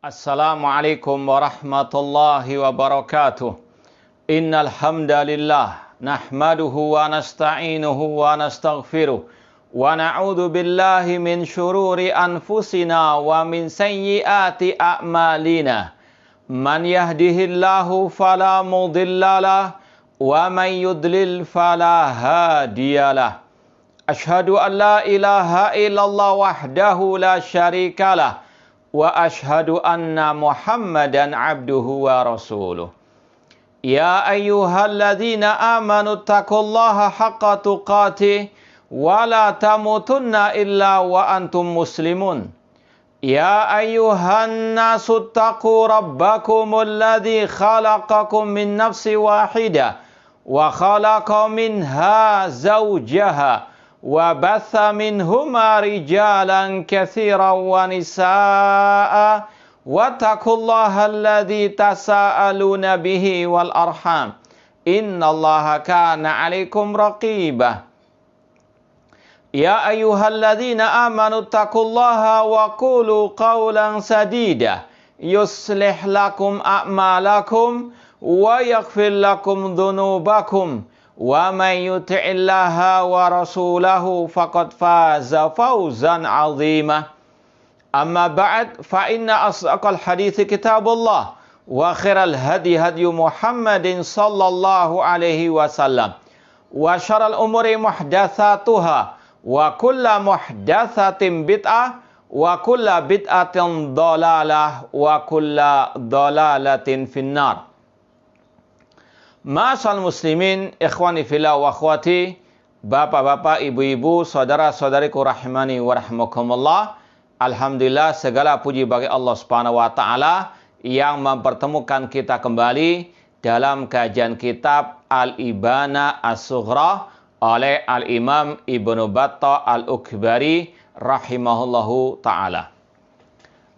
Assalamualaikum warahmatullahi wabarakatuh. Innal hamdalillah nahmaduhu wa nasta'inuhu wa nastaghfiruh wa na'udzu billahi min syururi anfusina wa min sayyiati a'malina. Man yahdihillahu fala mudhillalah wa man yudlil fala hadiyalah. Asyhadu an la ilaha illallah wahdahu la syarikalah wa ashhadu anna Muhammadan abduhu wa rasuluh. Ya ayyuhalladzina amanu taqullaha haqqa tuqatih wa la tamutunna illa wa antum muslimun. Ya ayyuhan nasu taqu rabbakumul ladzi khalaqakum min nafsin wahidah wa khalaqa minha zawjaha wa batha minhuma rijalan katsiran wa nisaa'a wattaqullaha alladzi tasaaluna bihi wal arham innallaha kana 'alaikum raqibah. Ya ayyuhalladzina amanu taqullaha wa qulu qawlan sadida yuslih lakum a'malakum wa yaghfir lakum dhunubakum wa may yuti'illaha wa rasulahu faqad faza fawzan 'azima. Amma ba'd, fa inna asdaqal hadithi kitabullah wa khairal hadi hadyu Muhammadin sallallahu alaihi wasallam wa syarrul umuri muhdatsatuha wa kullu muhdatsatin bid'ah wa kullu bid'atin dhalalah wa kullu dhalalatin finnar. Ma'asal muslimin, ikhwani fillah wa akhwati, bapak-bapak, ibu-ibu, saudara-saudariku rahimani wa rahmakumullah. Alhamdulillah, segala puji bagi Allah Subhanahu wa taala yang mempertemukan kita kembali dalam kajian kitab Al-Ibana As-Sughra oleh Al-Imam Ibnu Battah Al-Ukbari rahimahullahu taala.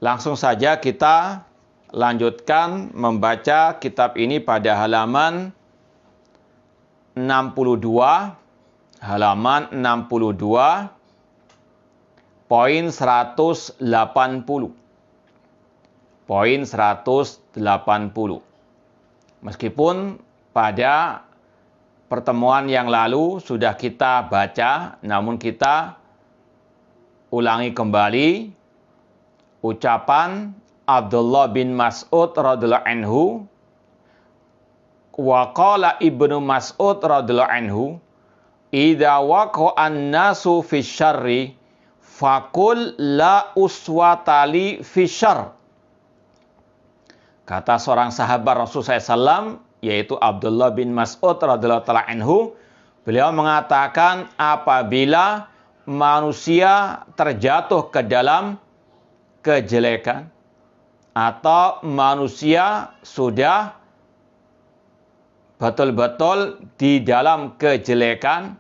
Langsung saja kita lanjutkan membaca kitab ini pada halaman 62, poin 180. Poin 180. Meskipun pada pertemuan yang lalu sudah kita baca, namun kita ulangi kembali ucapan Abdullah bin Mas'ud radhiyallahu anhu. Wa qala Ibnu Mas'ud radhiyallahu anhu, idza waqa'an nasu fi syarri faqul la uswata li fi syarr. Kata seorang sahabat Rasulullah SAW, yaitu Abdullah bin Mas'ud radhiyallahu taala anhu, beliau mengatakan apabila manusia terjatuh ke dalam kejelekan atau manusia sudah betul-betul di dalam kejelekan,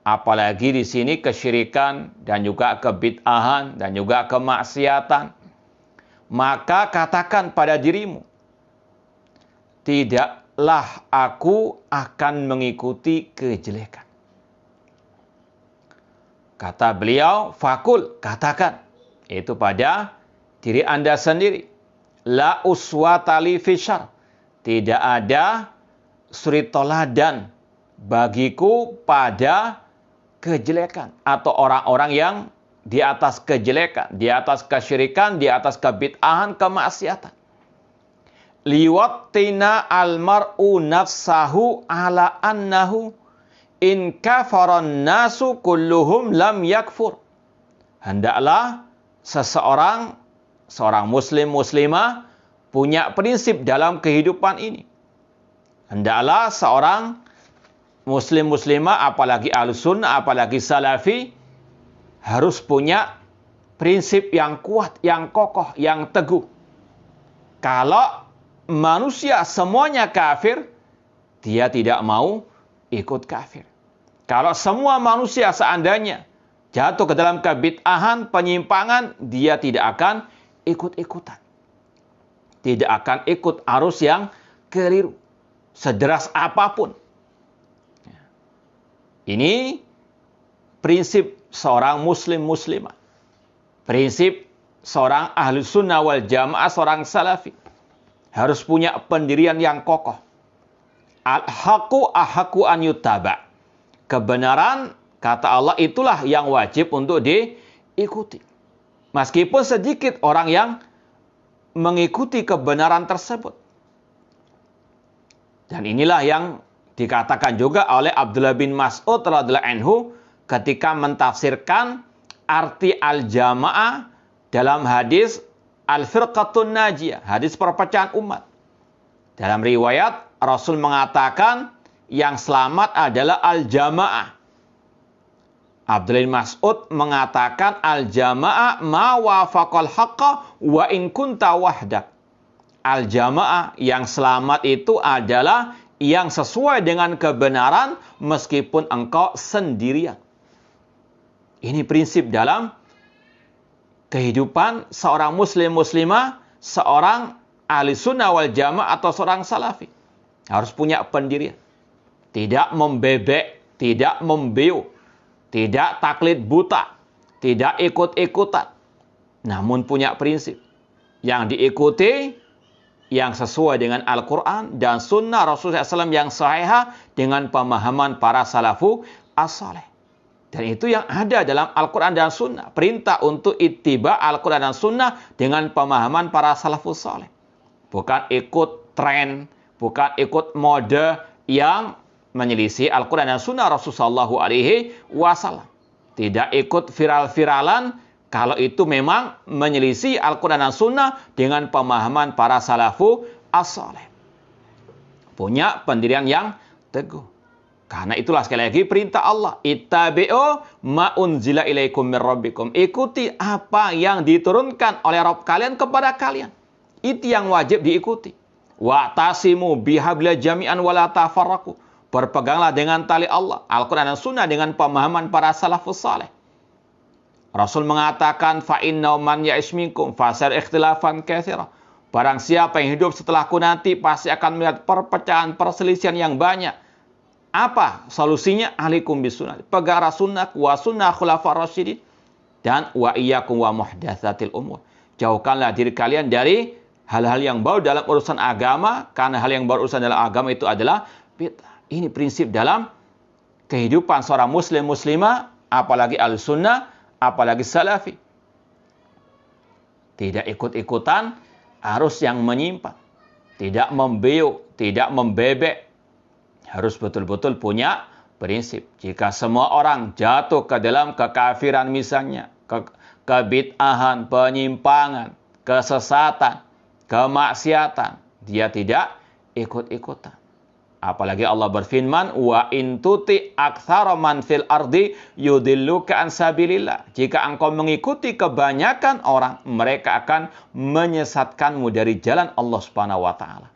apalagi di sini kesyirikan dan juga kebid'ahan dan juga kemaksiatan, maka katakan pada dirimu, tidaklah aku akan mengikuti kejelekan. Kata beliau, fakul, katakan, itu pada diri Anda sendiri. La uswata li fi syarr. Tidak ada suri toladan bagiku pada kejelekan atau orang-orang yang di atas kejelekan, di atas kesyirikan, di atas kebid'ahan, kemaksiatan. Liwattina almar'u nafsahu ala annahu in kafaran nasu kulluhum lam yakfur. Hendaklah seorang muslim muslimah punya prinsip dalam kehidupan ini. Hendaklah seorang muslim muslimah, apalagi Ahlussunnah, apalagi Salafi, harus punya prinsip yang kuat, yang kokoh, yang teguh. Kalau manusia semuanya kafir, dia tidak mau ikut kafir. Kalau semua manusia seandainya jatuh ke dalam kebid'ahan, penyimpangan, dia tidak akan ikut-ikutan. Tidak akan ikut arus yang keliru, sederas apapun. Ini prinsip seorang muslim muslimah. Prinsip seorang ahli sunnah wal jamaah, seorang salafi, harus punya pendirian yang kokoh. Al-haqqu ahaqqu an yuttaba. Kebenaran, kata Allah, itulah yang wajib untuk diikuti. Meskipun sedikit orang yang mengikuti kebenaran tersebut. Dan inilah yang dikatakan juga oleh Abdullah bin Mas'ud radhiyallahu anhu ketika mentafsirkan arti al-jamaah dalam hadis al-firqatun najiyah, hadis perpecahan umat. Dalam riwayat, Rasul mengatakan yang selamat adalah al-jamaah. Abdullah bin Mas'ud mengatakan al-jamaah ma wafaqal haqqa wa in kunta wahdak. Al-jamaah yang selamat itu adalah yang sesuai dengan kebenaran meskipun engkau sendirian. Ini prinsip dalam kehidupan seorang muslim muslimah, seorang ahli sunnah wal jamaah atau seorang salafi. Harus punya pendirian. Tidak membebek, tidak membeu, tidak taklid buta, tidak ikut-ikutan. Namun punya prinsip. Yang diikuti, yang sesuai dengan Al-Quran dan sunnah Rasulullah SAW yang sahihah dengan pemahaman para salafu as-saleh. Dan itu yang ada dalam Al-Quran dan Sunnah. Perintah untuk ittiba Al-Quran dan Sunnah dengan pemahaman para salafus saleh. Bukan ikut tren, bukan ikut mode yang menyelisih Al-Quran dan Sunnah Rasulullah SAW. Tidak ikut viral-viralan kalau itu memang menyelisih Al-Quran dan Sunnah dengan pemahaman para salafu as-saleh. Punya pendirian yang teguh. Karena itulah sekali lagi perintah Allah. Ittabi'u ma unzila ilaikum min rabbikum. Ikuti apa yang diturunkan oleh Rabb kalian kepada kalian. Itu yang wajib diikuti. Wa'tasimu bihablillah jami'an wa la tafarraqu. Berpeganglah dengan tali Allah, Al-Quran dan Sunnah dengan pemahaman para salafus saleh. Rasul mengatakan fa inna man ya'ish minkum fasar ikhtilafan katsira. Barang siapa yang hidup setelahku nanti pasti akan melihat perpecahan, perselisihan yang banyak. Apa solusinya? Alaikum bisunnah. Pegang sunnah wa sunnah khulafar rasyidin. Dan wa iyyakum wa muhdatsatil umur. Jauhkanlah diri kalian dari hal-hal yang baru dalam urusan agama. Karena hal yang baru urusan dalam agama itu adalah bid'ah. Ini prinsip dalam kehidupan seorang muslim muslimah. Apalagi al-sunnah, apalagi salafi. Tidak ikut-ikutan, harus yang menyimpang. Tidak membeu, tidak membebek. Harus betul-betul punya prinsip. Jika semua orang jatuh ke dalam kekafiran misalnya, kebid'ahan, penyimpangan, kesesatan, kemaksiatan, dia tidak ikut-ikutan. Apalagi Allah berfirman, wa in tuti aktsara man fil ardi yudilluka an sabilillah. Jika engkau mengikuti kebanyakan orang, mereka akan menyesatkanmu dari jalan Allah Subhanahu wa taala.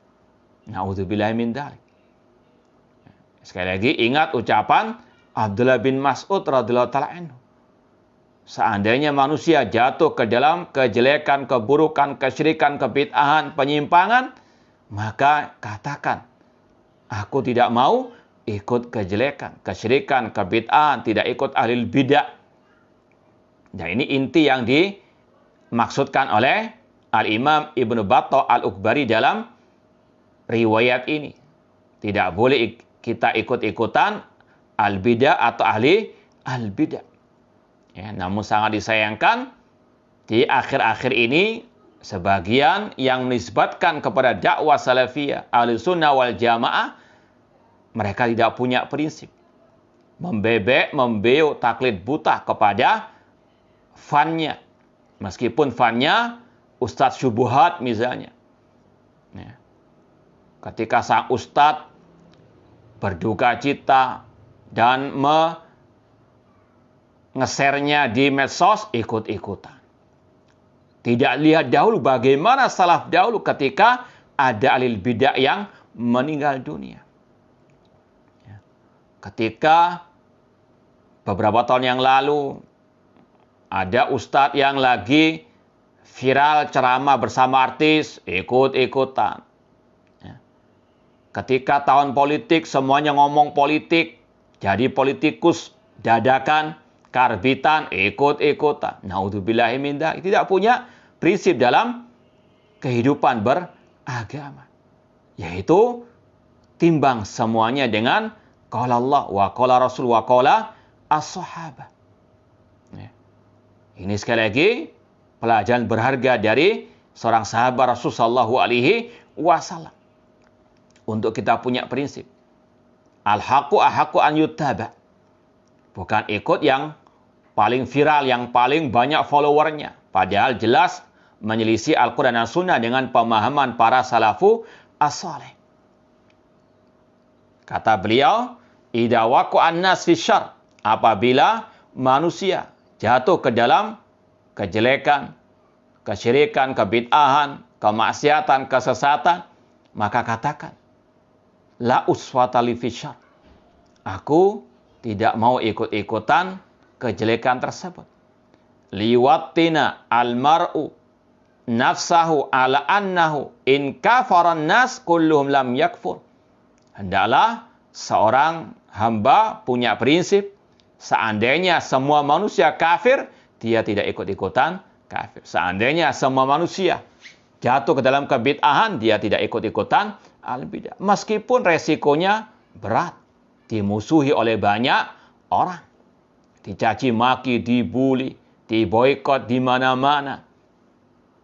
Na'udzubillahi min dzalik. Sekali lagi ingat ucapan Abdullah bin Mas'ud radhiyallahu ta'ala anhu. Seandainya manusia jatuh ke dalam kejelekan, keburukan, kesyirikan, kebid'ahan, penyimpangan, maka katakan, aku tidak mau ikut kejelekan, kesyirikan, kebid'ahan, tidak ikut ahli bid'ah. Nah, ini inti yang dimaksudkan oleh Al-Imam Ibnu Battah Al-Ukbari dalam riwayat ini. Tidak boleh kita ikut-ikutan al-bid'ah atau ahli al-bid'ah. Ya, namun sangat disayangkan di akhir-akhir ini sebagian yang menisbatkan kepada dakwah salafiyah, ahli sunnah wal jamaah, mereka tidak punya prinsip. Membebek, membeu, taklid buta kepada fannya. Meskipun fannya ustadz syubuhat misalnya. Ya. Ketika sang ustadz berduka cita dan nge-share-nya di medsos, ikut-ikutan. Tidak lihat dahulu bagaimana salaf dahulu ketika ada ahli bidah yang meninggal dunia. Ketika beberapa tahun yang lalu ada ustadz yang lagi viral ceramah bersama artis, ikut-ikutan. Ketika tahun politik, semuanya ngomong politik, jadi politikus dadakan, karbitan, ikut-ikutan. Naudzubillahi min dzalik. Tidak punya prinsip dalam kehidupan beragama. Yaitu timbang semuanya dengan qala Allah wa qala Rasul wa qala as-sahabah. Ya. Ini sekali lagi pelajaran berharga dari seorang sahabat Rasul sallallahu alaihi wasallam. Untuk kita punya prinsip. Al-haqqu ahaqqu an yuttaba. Bukan ikut yang paling viral, yang paling banyak followernya. Padahal jelas menyelisih Al-Quran dan Sunnah dengan pemahaman para salafu as-salih. Kata beliau, idza waqa'an nas fi syarr, apabila manusia jatuh ke dalam kejelekan, kesyirikan, kebid'ahan, kemaksiatan, kesesatan, maka katakan, la uswata li fi syarr. Aku tidak mau ikut-ikutan kejelekan tersebut. Liwattina almar'u nafsahu ala annahu in kafaran nas kulluhum lam yakfur. Hendaklah seorang hamba punya prinsip, seandainya semua manusia kafir, dia tidak ikut-ikutan kafir. Seandainya semua manusia jatuh ke dalam kebid'ahan, dia tidak ikut-ikutan al-bid'ah. Meskipun resikonya berat, dimusuhi oleh banyak orang, dicaci maki, dibuli, diboikot di mana-mana.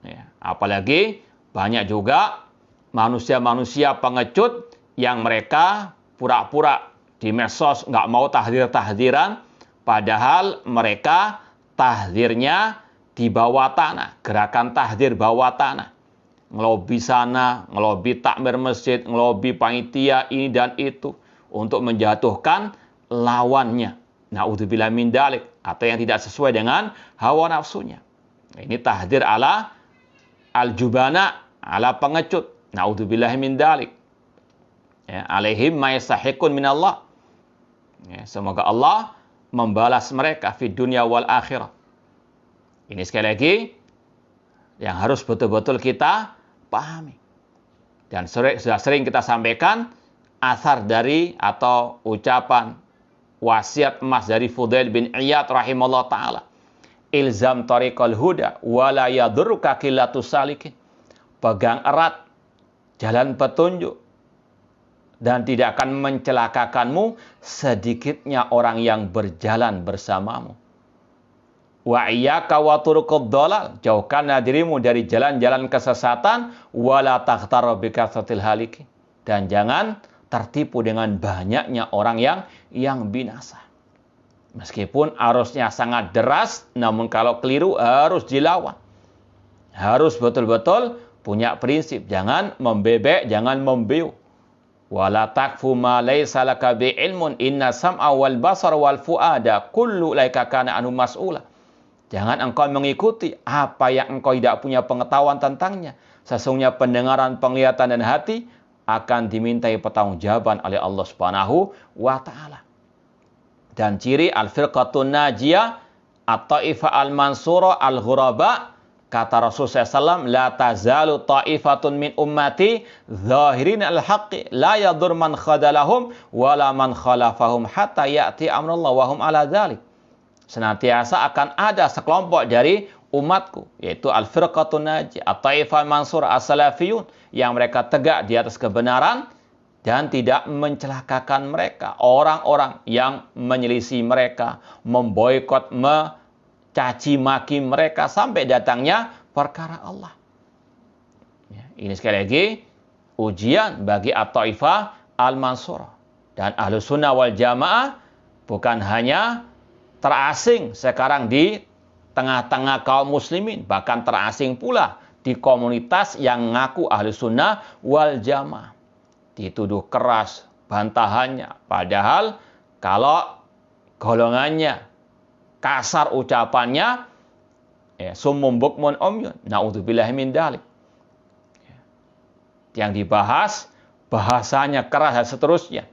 Ya, apalagi banyak juga manusia-manusia pengecut yang mereka pura-pura di medsos nggak mau tahdir-tahdiran, padahal mereka tahdirnya di bawah tanah, gerakan tahdir bawah tanah. Ngelobi sana, ngelobi takmir masjid, ngelobi panitia ini dan itu untuk menjatuhkan lawannya. Na'udzubillah min dalik, atau yang tidak sesuai dengan hawa nafsunya. Ini tahdir ala al-jubana, ala pengecut. Na'udzubillah min dalik. Ya, alaihim ma yastahiqun min Allah. Ya, semoga Allah membalas mereka fi dunia wal akhirah. Ini sekali lagi yang harus betul-betul kita pahami. Dan sudah sering kita sampaikan asar dari atau ucapan wasiat emas dari Fudail bin Iyad rahimahullah ta'ala. Ilzam tariqal huda wa la yadurruka qillatus salikin. Pegang erat jalan petunjuk dan tidak akan mencelakakanmu sedikitnya orang yang berjalan bersamamu. Wa iyyaka wa turuqad dhalal. Jauhkanlah dirimu dari jalan-jalan kesesatan wa la taghtar bi kathratil halikin. Dan jangan tertipu dengan banyaknya orang yang binasa. Meskipun arusnya sangat deras, namun kalau keliru harus dilawan. Harus betul-betul punya prinsip. Jangan membebek, jangan membiu. Wala takfu ma laysa laka bi ilmun inna sam'a wal basar wal fuada kullu laika kana anhu mas'ula. Jangan engkau mengikuti apa yang engkau tidak punya pengetahuan tentangnya. Sesungguhnya pendengaran, penglihatan dan hati akan dimintai pertanggungjawaban oleh Allah Subhanahu wa taala. Dan ciri al-firqatun najiyah at-taifah al-mansura al-ghuraba, kata Rasulullah SAW, la tazalu ta'ifatun min ummati zahirin al-haqqi la yadur man khadalahum wala man khalafahum hatta ya'ti amrullah wa hum ala dzalik. Senantiasa akan ada sekelompok dari umatku, yaitu al-firqatun najiyah at-taifah al-mansura as-salafiyun, yang mereka tegak di atas kebenaran dan tidak mencelakakan mereka. Orang-orang yang menyelisih mereka, memboikot, mencaci maki mereka sampai datangnya perkara Allah. Ya, ini sekali lagi ujian bagi at-taifah al-mansurah. Dan Ahlus Sunnah wal Jamaah bukan hanya terasing sekarang di tengah-tengah kaum muslimin, bahkan terasing pula di komunitas yang ngaku Ahlus Sunnah wal Jamaah. Dituduh keras bantahannya. Padahal kalau golongannya kasar ucapannya, summum bukmun umyun. Na'udzubillahi min dalik. Yang dibahas bahasanya keras dan seterusnya.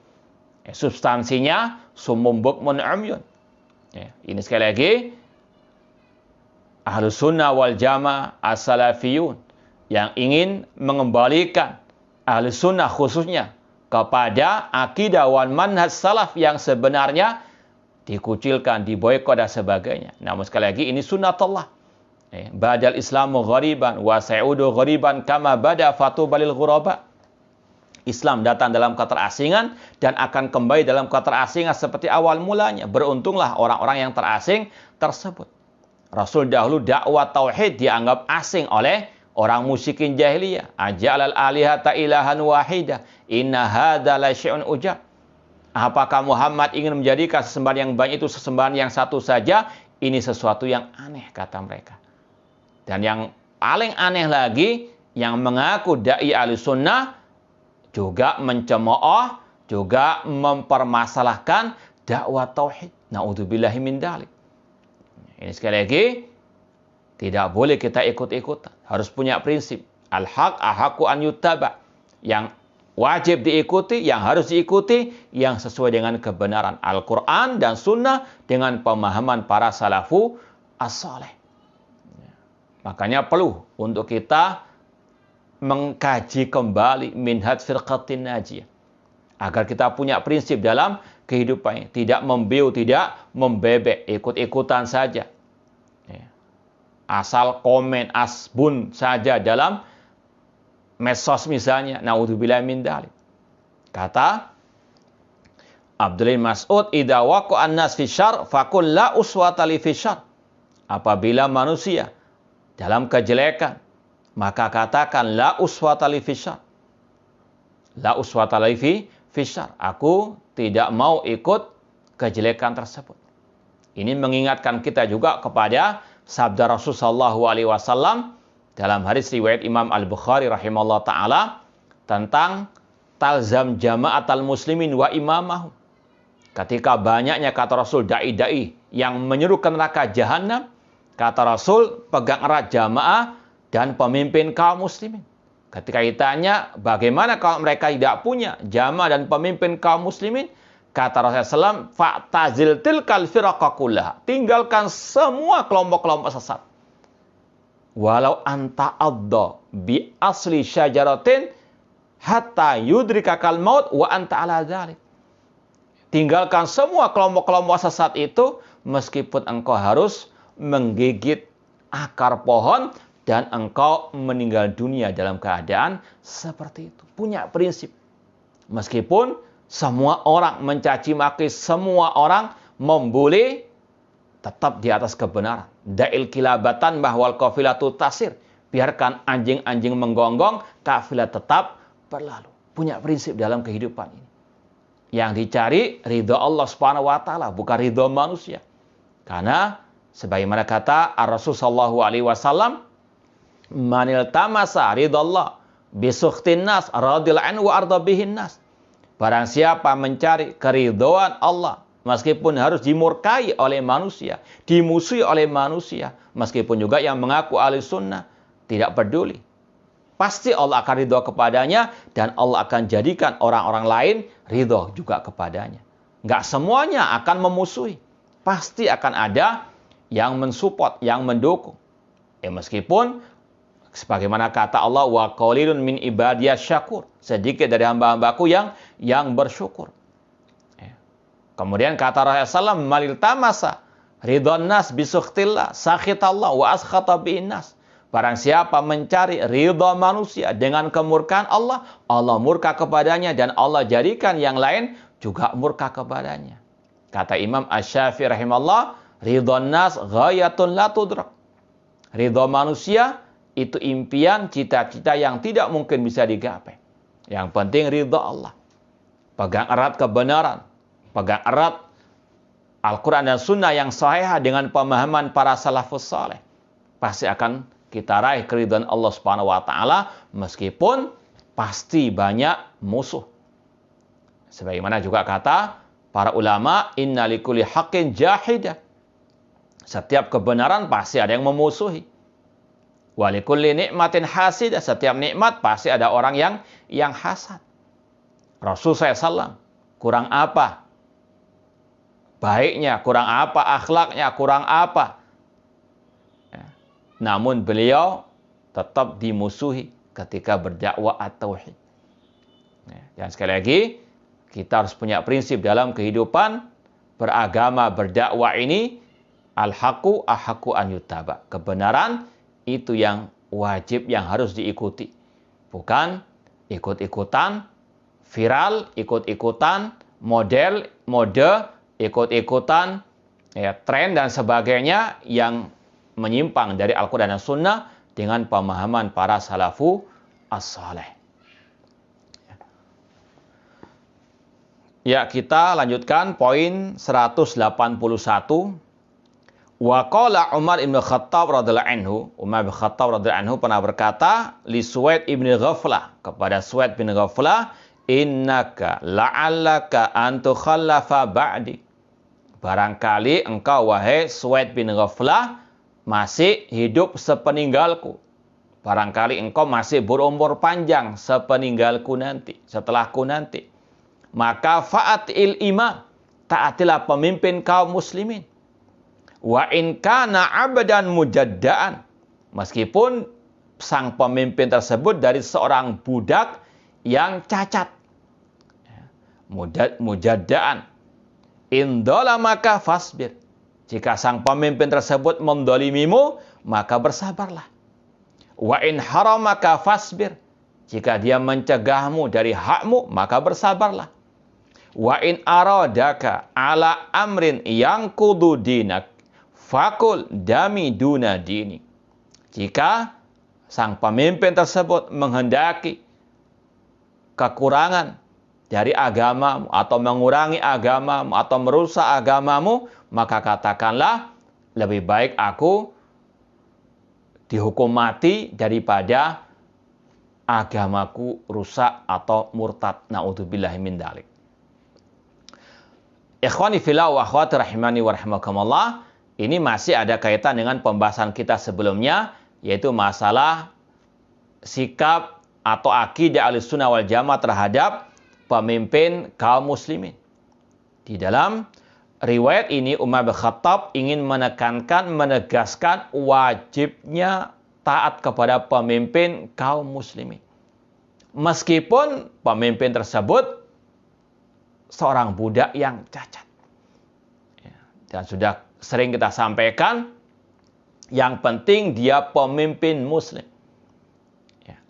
Substansinya summum bukmun umyun. Ini sekali lagi Ahlus Sunnah wal Jamaah as-salafiyun yang ingin mengembalikan Ahlus Sunnah khususnya kepada akidah wal manhaj salaf yang sebenarnya dikucilkan, diboikot dan sebagainya. Namun sekali lagi ini sunnatullah. Badal Islamu ghariban wa sa'udu ghariban kama bada fatubalil ghuraba. Islam datang dalam keterasingan dan akan kembali dalam keterasingan seperti awal mulanya. Beruntunglah orang-orang yang terasing tersebut. Rasul dahulu dakwah tauhid dianggap asing oleh orang musyrikin jahiliyah. Ajalal alihata ilahan wahidah. Inna hadza la syai'un ujab. Apakah Muhammad ingin menjadikan sesembahan yang banyak itu sesembahan yang satu saja? Ini sesuatu yang aneh, kata mereka. Dan yang paling aneh lagi, yang mengaku da'i ahlussunnah juga mencemooh, juga mempermasalahkan dakwah tauhid. Na'udzubillahi min dzalik. Ini sekali lagi, tidak boleh kita ikut-ikutan. Harus punya prinsip. Al-haq ahaqqu an yuttaba. Yang wajib diikuti, yang harus diikuti, yang sesuai dengan kebenaran Al-Quran dan Sunnah dengan pemahaman para salafu as-saleh. Makanya perlu untuk kita mengkaji kembali minhaj firqatin najiyah. Agar kita punya prinsip dalam kehidupan ini. Tidak membiu, tidak membebek, ikut-ikutan saja. Asal komen, asbun saja dalam medsos misalnya. Na'udzubillahi min dzalik. Kata Abdullah Mas'ud, "Idza waqa'an nas fi syarr faqul la uswata li fi syarr." Apabila manusia dalam kejelekan, maka katakan la uswata li fi syarr. La uswata li fi syarr. Aku tidak mau ikut kejelekan tersebut. Ini mengingatkan kita juga kepada sabda Rasulullah SAW dalam hadis riwayat Imam Al-Bukhari rahimahullah ta'ala tentang talzam jama'atal muslimin wa imamahum. Ketika banyaknya, kata Rasul, da'i-da'i yang menyerukan neraka jahanam, kata Rasul, pegang erat jamaah dan pemimpin kaum muslimin. Ketika ditanya, bagaimana kalau mereka tidak punya jamaah dan pemimpin kaum muslimin? Kata Rasulullah SAW, fa'tazil tilkal firaqa kullaha. Tinggalkan semua kelompok-kelompok sesat. Walau anta adda bi asli syajaratin hatta yudrikakal maut wa anta ala dzalik. Tinggalkan semua kelompok-kelompok sesat itu meskipun engkau harus menggigit akar pohon dan engkau meninggal dunia dalam keadaan seperti itu. Punya prinsip. Meskipun semua orang mencaci maki, semua orang membuli, tetap di atas kebenaran. Da'il kilabatan bahwal qafilatu tasir. Biarkan anjing-anjing menggonggong, kafilah tetap berlalu. Punya prinsip dalam kehidupan ini. Yang dicari ridho Allah Subhanahu wa taala, bukan ridho manusia. Karena sebagaimana kata Ar-Rasul sallallahu alaihi wasallam, "Manil tamasa ridallah bi sukhtin nas radhiyallahu anhu wa arda bihin nas." Barang siapa mencari keridhaan Allah, meskipun harus dimurkai oleh manusia, dimusuhi oleh manusia, meskipun juga yang mengaku ahli sunnah, tidak peduli. Pasti Allah akan ridho kepadanya dan Allah akan jadikan orang-orang lain ridho juga kepadanya. Nggak semuanya akan memusuhi. Pasti akan ada yang mensupport, yang mendukung. Meskipun sebagaimana kata Allah, wa qalilun min ibadiyas syakur. Sedikit dari hamba-hambaku yang bersyukur. Kemudian kata Rasulullah SAW, malil tamasa ridhon nas bisukhtillah sakhitallah wa askhata bi'in nas. Barang siapa mencari ridha manusia dengan kemurkaan Allah, Allah murka kepadanya dan Allah jadikan yang lain juga murka kepadanya. Kata Imam Asy-Syafi'i rahimahullah, ridhon nas ghayatun la tudrak. Ridha manusia itu impian, cita-cita yang tidak mungkin bisa digapai. Yang penting ridha Allah. Pegang erat kebenaran, pegang erat Al-Quran dan Sunnah yang sahih dengan pemahaman para salafus saleh. Pasti akan kita raih keridhaan Allah Subhanahu wa taala meskipun pasti banyak musuh. Sebagaimana juga kata para ulama, inna likulli haqqin jahidah. Setiap kebenaran pasti ada yang memusuhi. Wa likulli nikmatin hasidah. Setiap nikmat pasti ada orang yang hasad. Rasul SAW kurang apa? Baiknya, kurang apa? Akhlaknya, kurang apa? Namun beliau tetap dimusuhi ketika berdakwah at-tauhid. Dan sekali lagi, kita harus punya prinsip dalam kehidupan beragama, berdakwah ini Al-haqqu ahaqqu an yuttaba. Kebenaran itu yang wajib, yang harus diikuti. Bukan ikut-ikutan, viral, ikut-ikutan, mode, ikut-ikutan, ya, tren dan sebagainya yang menyimpang dari Al-Quran dan Sunnah dengan pemahaman para salafu as-saleh. Ya, kita lanjutkan poin 181. Wa qala Umar ibn Khattab radhiyallahu anhu, Umar bin Khattab radhiyallahu anhu pernah berkata li Suwaid ibn Ghaflah, kepada Suwaid bin Ghaflah, innaka la'allaka an tukhallafa ba'di. Barangkali engkau wahai Suwaid bin Ghaflah masih hidup sepeninggalku. Barangkali engkau masih berumur panjang sepeninggalku nanti, setelahku nanti. Maka fa'atil imam, taatilah pemimpin kaum muslimin. Wa in kana abdan mujaddaan, meskipun sang pemimpin tersebut dari seorang budak yang cacat. Mujaddaan. In dolamaka fasbir. Jika sang pemimpin tersebut mendolimimu, maka bersabarlah. Wa in haramaka fasbir. Jika dia mencegahmu dari hakmu, maka bersabarlah. Wa in aradaka ala amrin yang kudu dinak, fakul dami duna dini. Jika sang pemimpin tersebut menghendaki kekurangan dari agamamu, atau mengurangi agamamu, atau merusak agamamu, maka katakanlah, lebih baik aku dihukum mati daripada agamaku rusak atau murtad. Na'udzubillahi min dzalik. Ikhwani fillah wa akhwati rahimani wa rahimakumullah. Ini masih ada kaitan dengan pembahasan kita sebelumnya, yaitu masalah sikap atau akidah Ahlussunnah wal Jamaah terhadap pemimpin kaum muslimin. Di dalam riwayat ini Umar bin Khattab ingin menekankan, menegaskan wajibnya taat kepada pemimpin kaum muslimin. Meskipun pemimpin tersebut seorang budak yang cacat. Dan sudah sering kita sampaikan, yang penting dia pemimpin muslim.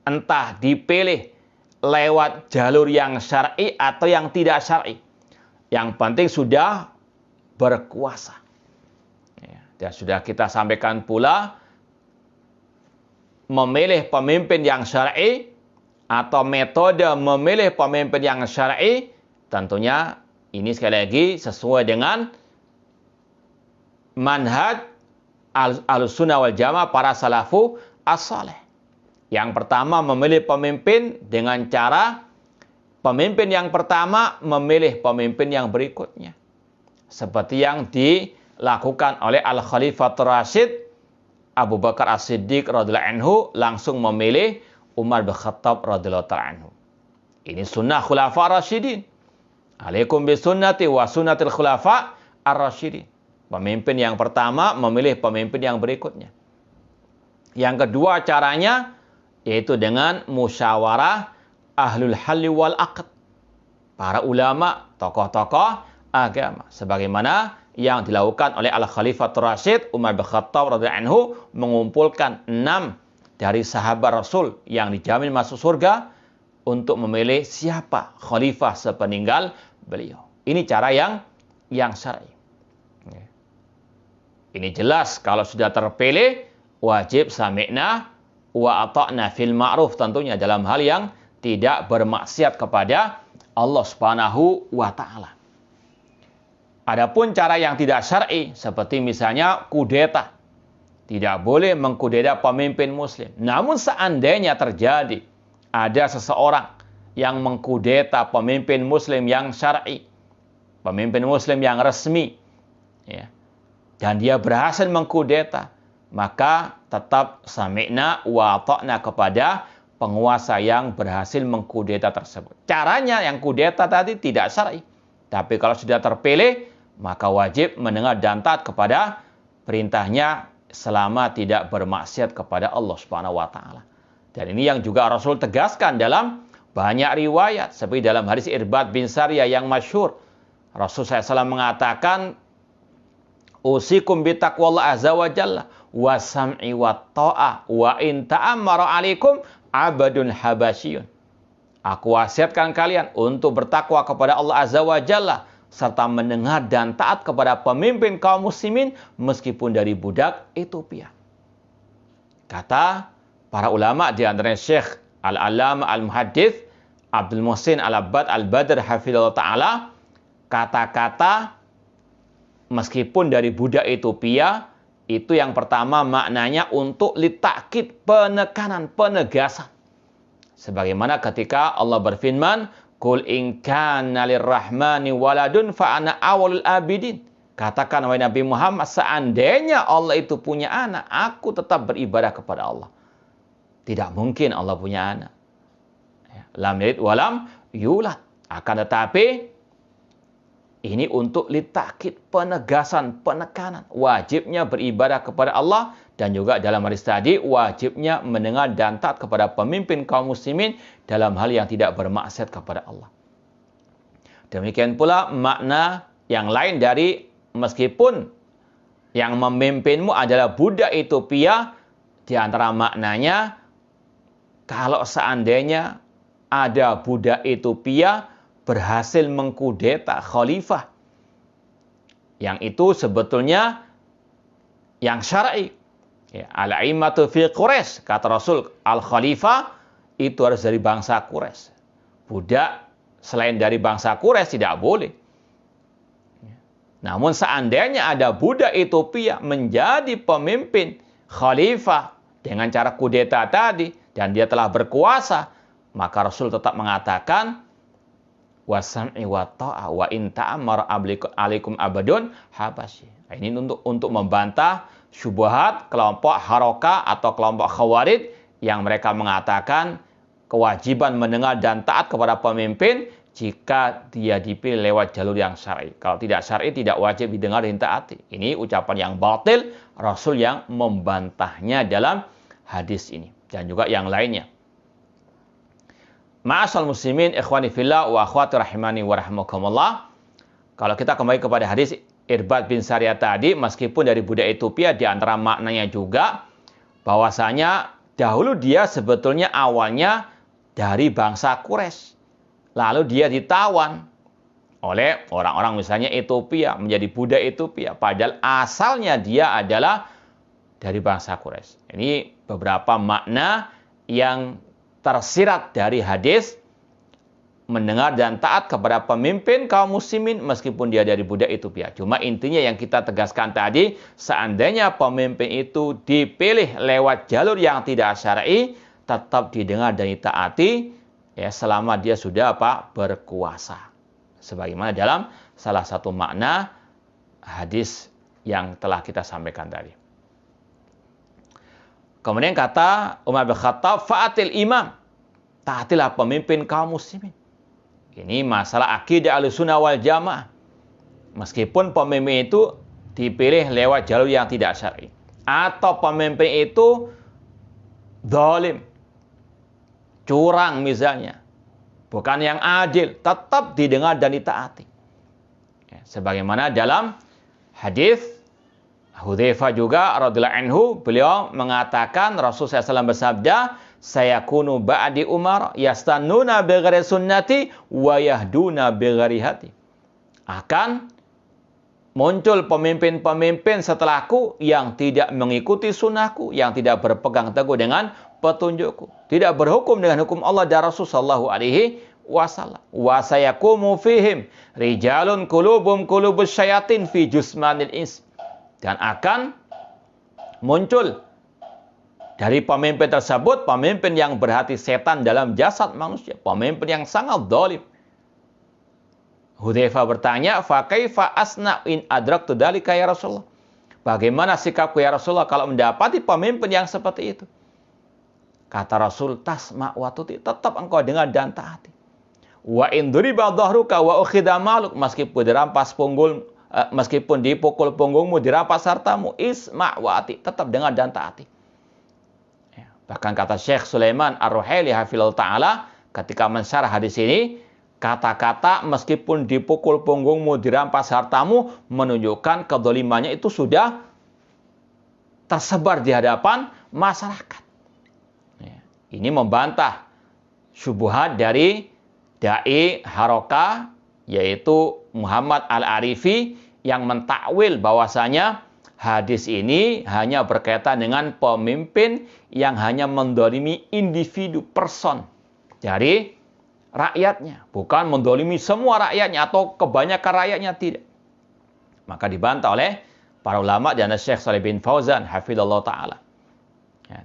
Entah dipilih lewat jalur yang syar'i atau yang tidak syar'i. Yang penting sudah berkuasa. Dan sudah kita sampaikan pula, memilih pemimpin yang syar'i atau metode memilih pemimpin yang syar'i, tentunya ini sekali lagi sesuai dengan manhaj Ahlussunnah wal Jamaah, para salafu as-saleh. Yang pertama, memilih pemimpin dengan cara pemimpin yang pertama memilih pemimpin yang berikutnya. Seperti yang dilakukan oleh Al-Khalifatur Rasyid Abu Bakar As-Siddiq radhiyallahu anhu, langsung memilih Umar bin Khattab radhiyallahu anhu. Ini sunnah khulafa ar-rasyidin. Alaikum bisunnati wa sunnatil khulafa ar-rasyidin. Pemimpin yang pertama memilih pemimpin yang berikutnya. Yang kedua caranya yaitu dengan musyawarah ahlul halli wal aqd. Para ulama, tokoh-tokoh agama. Sebagaimana yang dilakukan oleh Al-Khalifatur Rasyid Umar bin Khattab radhiyallahu anhu, mengumpulkan 6 dari sahabat Rasul yang dijamin masuk surga untuk memilih siapa khalifah sepeninggal beliau. Ini cara yang syar'i. Ini jelas kalau sudah terpilih wajib sami'na wa ata'na fil ma'ruf, tentunya dalam hal yang tidak bermaksiat kepada Allah Subhanahu wa taala. Adapun cara yang tidak syar'i seperti misalnya kudeta. Tidak boleh mengkudeta pemimpin muslim. Namun seandainya terjadi ada seseorang yang mengkudeta pemimpin muslim yang syar'i, pemimpin muslim yang resmi, ya, dan dia berhasil mengkudeta, maka tetap sami'na wa ata'na kepada penguasa yang berhasil mengkudeta tersebut. Caranya yang kudeta tadi tidak syar'i. Tapi kalau sudah terpilih, maka wajib mendengar dan taat kepada perintahnya selama tidak bermaksiat kepada Allah Subhanahu wa taala. Dan ini yang juga Rasul tegaskan dalam banyak riwayat, seperti dalam hadis Irbad bin Sariyah yang masyhur. Rasul SAW mengatakan, Usikum bitaqwallah azza wa jalla wa sam'i wa ta'ah wa in ta'ammara 'alaikum 'abdun habasyun. Aku wasiatkan kalian untuk bertakwa kepada Allah azza wa jalla serta mendengar dan taat kepada pemimpin kaum muslimin meskipun dari budak Ethiopia. Kata para ulama di antaranya Syekh Al-Allamah Al-Muhaddits Abdul Muhsin Al-Abbad Al-Badr hafizallahu taala, kata-kata meskipun dari budak Ethiopia itu yang pertama maknanya untuk litakid, penekanan, penegasan. Sebagaimana ketika Allah berfirman, "Qul in kana lirrahmani waladun fa ana awwalul abidin." Katakan wahai Nabi Muhammad, seandainya Allah itu punya anak, aku tetap beribadah kepada Allah. Tidak mungkin Allah punya anak. Lam yalid walam yulad. Akan tetapi ini untuk litakid, penegasan, penekanan. Wajibnya beribadah kepada Allah dan juga dalam hadis tadi wajibnya mendengar dan taat kepada pemimpin kaum muslimin dalam hal yang tidak bermaksiat kepada Allah. Demikian pula makna yang lain dari meskipun yang memimpinmu adalah budak Ethiopia, di antara maknanya kalau seandainya ada budak Ethiopia berhasil mengkudeta khalifah, yang itu sebetulnya yang syar'i. Ya, al-a'immatu fi Quraisy, kata Rasul, al-khalifah itu harus dari bangsa Quraisy. Budak selain dari bangsa Quraisy tidak boleh. Namun seandainya ada budak Ethiopia menjadi pemimpin khalifah dengan cara kudeta tadi dan dia telah berkuasa, maka Rasul tetap mengatakan wasam'i wa ta'ah wa in ta'ammara 'alaikum abadun habasyi. Ini untuk membantah syubhat kelompok Harokah atau kelompok Khawarij yang mereka mengatakan kewajiban mendengar dan taat kepada pemimpin jika dia dipilih lewat jalur yang syar'i. Kalau tidak syar'i tidak wajib didengar dan taati. Ini ucapan yang batil, Rasul yang membantahnya dalam hadis ini dan juga yang lainnya. Ma'asal muslimin, ikhwani fillah wa akhwati rahimani wa rahmakumullah. Kalau kita kembali kepada hadis Irbad bin Sariyah tadi, meskipun dari budak Ethiopia, di antara maknanya juga bahwasanya dahulu dia sebetulnya awalnya dari bangsa Quraisy. Lalu dia ditawan oleh orang-orang misalnya Ethiopia, menjadi budak Ethiopia. Padahal asalnya dia adalah dari bangsa Quraisy. Ini beberapa makna yang tersirat dari hadis mendengar dan taat kepada pemimpin kaum muslimin meskipun dia dari budak Ethiopia. Cuma intinya yang kita tegaskan tadi, seandainya pemimpin itu dipilih lewat jalur yang tidak syar'i, tetap didengar dan ditaati ya selama dia sudah berkuasa. Sebagaimana dalam salah satu makna hadis yang telah kita sampaikan tadi. Kemudian kata Umar bin Khattab, fa'atil imam, taatilah pemimpin kaum muslimin. Ini masalah akidah Ahlussunnah wal Jamaah. Meskipun pemimpin itu dipilih lewat jalur yang tidak syar'i, atau pemimpin itu zalim, curang misalnya, bukan yang adil, tetap didengar dan ditaati. Ya, sebagaimana dalam hadis Hudzaifah juga radhiyallahu anhu, beliau mengatakan Rasulullah SAW bersabda, sayakunu ba'di umar yastannuna bighairi sunnati wa yahduna bighairi hati. Akan muncul pemimpin-pemimpin setelahku yang tidak mengikuti sunnahku, yang tidak berpegang teguh dengan petunjukku, tidak berhukum dengan hukum Allah dan Rasul sallallahu alaihi wasallam. Wa sayaqumu fihim rijalun qulubum qulubus syayatin fi jusmanil ins. Dan akan muncul dari pemimpin tersebut pemimpin yang berhati setan dalam jasad manusia, pemimpin yang sangat zalim. Hudzaifah bertanya, fa kaifa asna in adraktu dzalika ya Rasulullah? Bagaimana sikapku ya Rasulullah kalau mendapati pemimpin yang seperti itu? Kata Rasul, tasma wa tuti, tetap engkau dengar dan taati. Wa in duriba dhahruka wa ukhidha maluk, meskipun dirampas punggul, meskipun dipukul punggungmu, dirampas hartamu, isma wa ati, tetap dengar dan taati. Bahkan kata Syekh Sulaiman Ar-Ruhaili hafizahullah ta'ala ketika mensyarah hadis ini, Kata-kata meskipun dipukul punggungmu, dirampas hartamu, menunjukkan kedzalimannya itu sudah tersebar di hadapan masyarakat. Ini membantah syubhat dari dai Harokah, yaitu Muhammad Al-Arifi, yang mentakwil bahwasanya hadis ini hanya berkaitan dengan pemimpin yang hanya mendolimi individu, person dari rakyatnya, bukan mendolimi semua rakyatnya atau kebanyakan rakyatnya, tidak. Maka dibantah oleh para ulama dan Syekh Shalih bin Fauzan hafizallahu taala.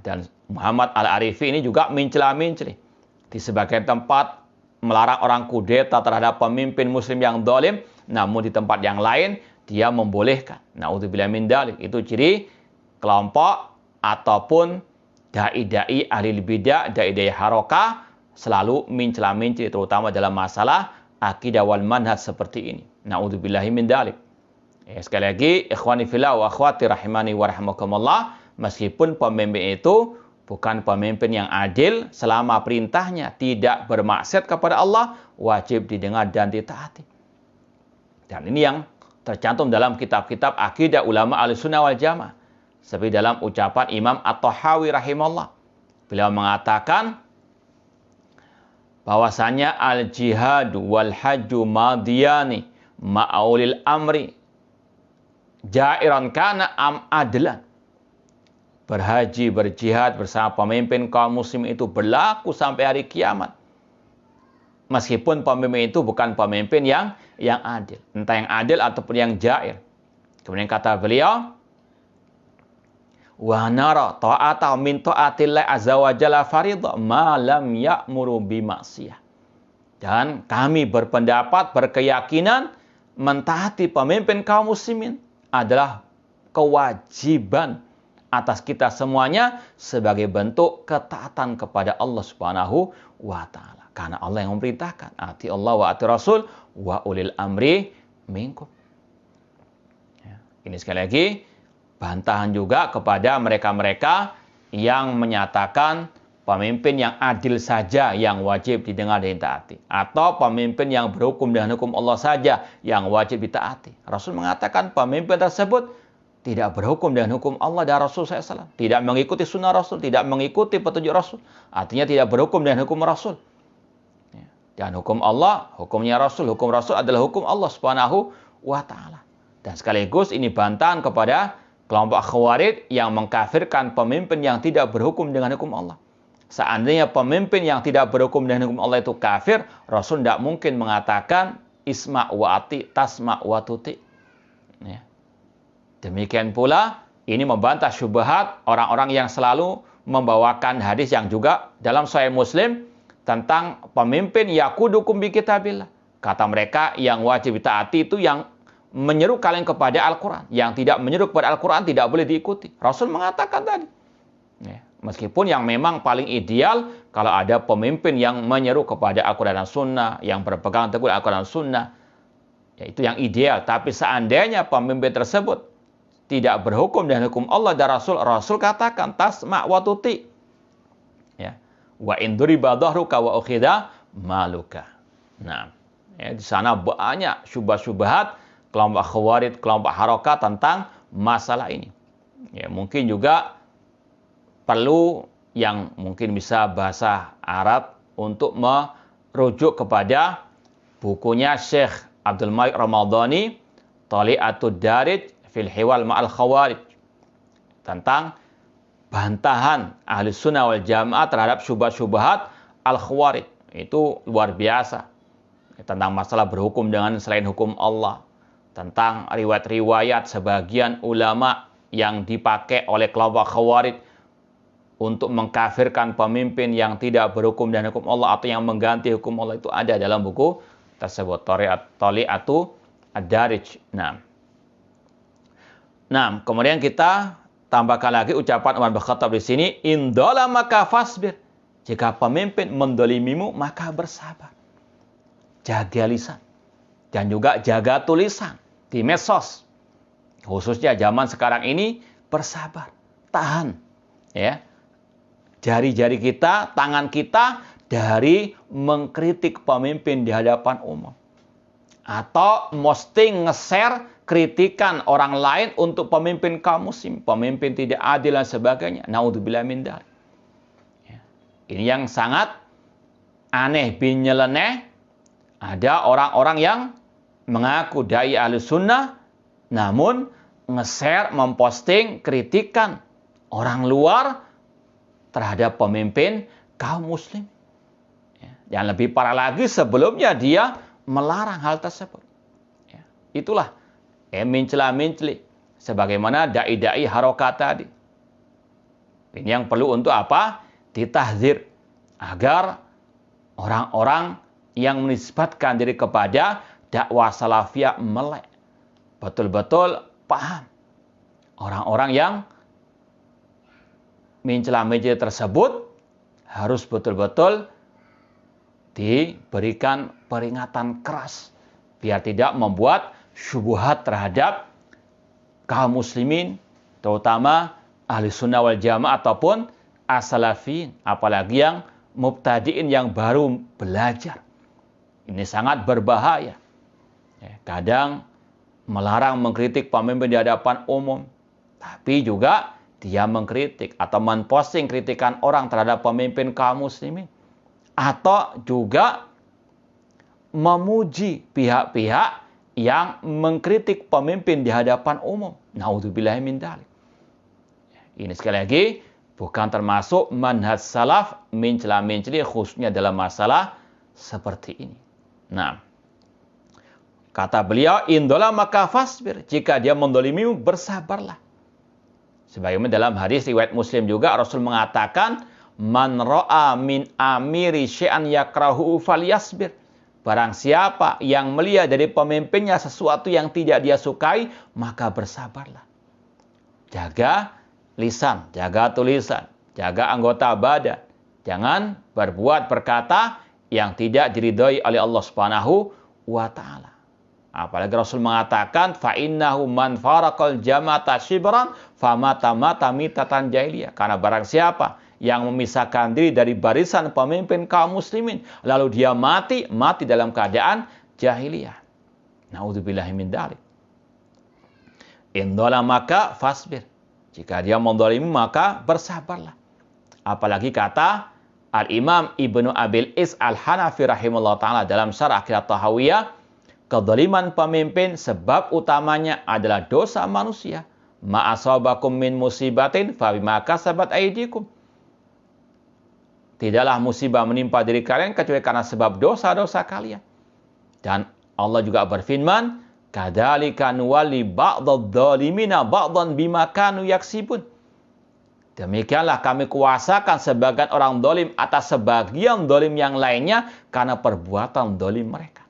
Dan Muhammad Al-Arifi ini juga mencela-mencela di sebagian tempat melarang orang kudeta terhadap pemimpin muslim yang zalim, namun di tempat yang lain dia membolehkan. Naudzubillah min dzalik. Itu ciri kelompok ataupun dai-dai ahli bidah, dai-dai Harokah selalu mencela-mencela, terutama dalam masalah akidah wal manhaj seperti ini. Naudzubillah min dzalik. Sekali lagi, ikhwani fillah wa akhwati rahimani wa rahimakumullah, meskipun pemimpin itu bukan pemimpin yang adil, selama perintahnya tidak bermaksiat kepada Allah, wajib didengar dan ditaati. Dan ini yang tercantum dalam kitab-kitab akidah ulama Ahlussunnah wal Jamaah. Seperti dalam ucapan Imam At-Tahawi rahimahullah. Beliau mengatakan bahwasanya al-jihadu wal hajju madiyani ma'aulil amri jairan kana am adlan. Berhaji, berjihad bersama pemimpin kaum muslim itu berlaku sampai hari kiamat. Meskipun pemimpin itu bukan pemimpin yang adil. Entah yang adil ataupun yang jair. Kemudian kata beliau, wa nara ta'ata min ta'atillah azza wa jalla fardhu ma lam ya'muru bi maksiyah. Dan kami berpendapat, berkeyakinan mentaati pemimpin kaum muslimin adalah kewajiban atas kita semuanya sebagai bentuk ketaatan kepada Allah Subhanahu wa taala. Karena Allah yang memerintahkan, ati Allah wa ati Rasul wa ulil amri minkum. Ini sekali lagi bantahan juga kepada mereka-mereka yang menyatakan pemimpin yang adil saja yang wajib didengar dan ditaati, atau pemimpin yang berhukum dengan hukum Allah saja yang wajib ditaati. Rasul mengatakan pemimpin tersebut tidak berhukum dengan hukum Allah dan Rasul SAW, tidak mengikuti sunnah Rasul, tidak mengikuti petunjuk Rasul, artinya tidak berhukum dengan hukum Rasul. Dan hukum Allah, hukumnya Rasul, hukum Rasul adalah hukum Allah Subhanahu wa taala. Dan sekaligus ini bantahan kepada kelompok Khawarij yang mengkafirkan pemimpin yang tidak berhukum dengan hukum Allah. Seandainya pemimpin yang tidak berhukum dengan hukum Allah itu kafir, Rasul tidak mungkin mengatakan isma wa ati, tasma wa tuti. Ya. Demikian pula ini membantah syubhat orang-orang yang selalu membawakan hadis yang juga dalam Sahih Muslim tentang pemimpin yaqudukum bi kitabillah. Kata mereka yang wajib ditaati itu yang menyeru kalian kepada Al-Quran. Yang tidak menyeru kepada Al-Quran tidak boleh diikuti. Rasul mengatakan tadi. Ya. Meskipun yang memang paling ideal kalau ada pemimpin yang menyeru kepada Al-Quran dan Sunnah, yang berpegang teguh Al-Quran dan Sunnah, ya itu yang ideal. Tapi seandainya pemimpin tersebut tidak berhukum dengan hukum Allah dan Rasul, Rasul katakan tasma' wa tuti. Ya. Wa in duriba dhahruka wa ukhidha maluka. Nah, ya, di sana banyak syubhat-syubhat kelompok Khawarij, kelompok Harokah tentang masalah ini. Ya, mungkin juga perlu yang mungkin bisa bahasa Arab untuk merujuk kepada bukunya Syekh Abdul Malik Ramadhani, Thali'atud Darij fil Hiwal Ma'al Khawarij, tentang bantahan Ahli Sunnah wal Jamaah terhadap syubhat-syubhat Al-Khawarij. Itu luar biasa. Tentang masalah berhukum dengan selain hukum Allah. Tentang riwayat-riwayat sebagian ulama yang dipakai oleh kelompok Khawarij untuk mengkafirkan pemimpin yang tidak berhukum dengan hukum Allah atau yang mengganti hukum Allah, itu ada dalam buku tersebut, Thali'atu Ad-Darij. Nah, kemudian kita tambahkan lagi ucapan Umar bin Khattab di sini, indola maka fasbir. Jika pemimpin mendolimimu, maka bersabar. Jaga lisan. Dan juga jaga tulisan di medsos. Khususnya zaman sekarang ini, bersabar. Tahan. Ya. Jari-jari kita, tangan kita, dari mengkritik pemimpin di hadapan umum. Atau posting, nge-share kritikan orang lain untuk pemimpin kaum muslim, pemimpin tidak adil dan sebagainya. Naudzubillah min dzalik. Ini yang sangat aneh, bin nyeleneh. Ada orang-orang yang mengaku dai ahli sunnah, namun nge-share, memposting kritikan orang luar terhadap pemimpin kaum muslim. Yang lebih parah lagi, sebelumnya dia melarang hal tersebut. Itulah mencela-menceli, sebagaimana dai-dai harokat tadi. Ini yang perlu untuk apa? Ditahdzir, agar orang-orang yang menisbatkan diri kepada dakwah salafiyah melek, betul-betul paham. Orang-orang yang mencela-mencela tersebut harus betul-betul diberikan peringatan keras, biar tidak membuat syubhat terhadap kaum muslimin, terutama ahli sunnah wal jamaah ataupun as-salafin, apalagi yang mubtadiin yang baru belajar. Ini sangat berbahaya. Kadang melarang mengkritik pemimpin di hadapan umum, tapi juga dia mengkritik atau memposting kritikan orang terhadap pemimpin kaum muslimin, atau juga memuji pihak-pihak yang mengkritik pemimpin di hadapan umum. Naudzubillah min dzalik. Ini sekali lagi bukan termasuk manhaj salaf mencela-menceli, khususnya dalam masalah seperti ini. Nah, kata beliau, indola maka fasbir, jika dia mendolimimu bersabarlah. Sebagaimana dalam hadis riwayat Muslim juga Rasul mengatakan, man ra'a min amiri syai'an yakrahu falyasbir. Barang siapa yang melihat dari pemimpinnya sesuatu yang tidak dia sukai, maka bersabarlah. Jaga lisan, jaga tulisan, jaga anggota badan. Jangan berbuat berkata yang tidak diridhoi oleh Allah Subhanahu wa taala. Apalagi Rasul mengatakan, fa innahu man faraqal jama'ata shibran famata mata mitatan jahiliyah. Karena barang siapa yang memisahkan diri dari barisan pemimpin kaum muslimin, lalu dia mati dalam keadaan jahiliyah. Naudzubillahi min dzalik. In maka fasbir. Jika dia mendolimi maka bersabarlah. Apalagi kata Al-Imam Ibnu Abil Is Al-Hanafi rahimahullah ta'ala dalam syarah Aqidah Tahawiyah, kedoliman pemimpin sebab utamanya adalah dosa manusia. Ma'asabakum min musibatin fabima kasabat aydikum. Tidaklah musibah menimpa diri kalian kecuali karena sebab dosa-dosa kalian. Dan Allah juga berfirman, kadzalika nuwalli ba'dadh-dhalimina ba'dhan bima kanu yaksibun. Demikianlah kami kuasakan sebagian orang dolim atas sebagian dolim yang lainnya karena perbuatan dolim mereka.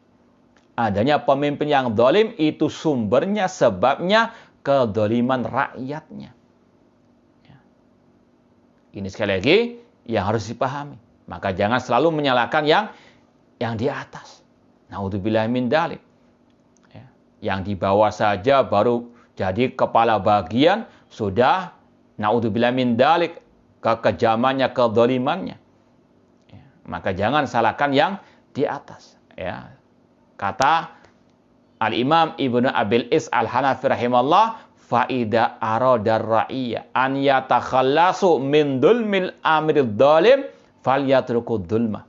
Adanya pemimpin yang dolim itu sumbernya, sebabnya kedoliman rakyatnya. Ini sekali lagi yang harus dipahami. Maka jangan selalu menyalahkan yang di atas. Naudzubillah min dzalik. Yang di bawah saja baru jadi kepala bagian sudah naudzubillah min dzalik kekejamannya, kedolimannya. Maka jangan salahkan yang di atas. Kata Al-Imam Ibnu Abil Is Al-Hanafi rahimahullah, faida aradar ra'iyya an yatakhallasu min dulmil amirid dhalim falyatrukud dhulma.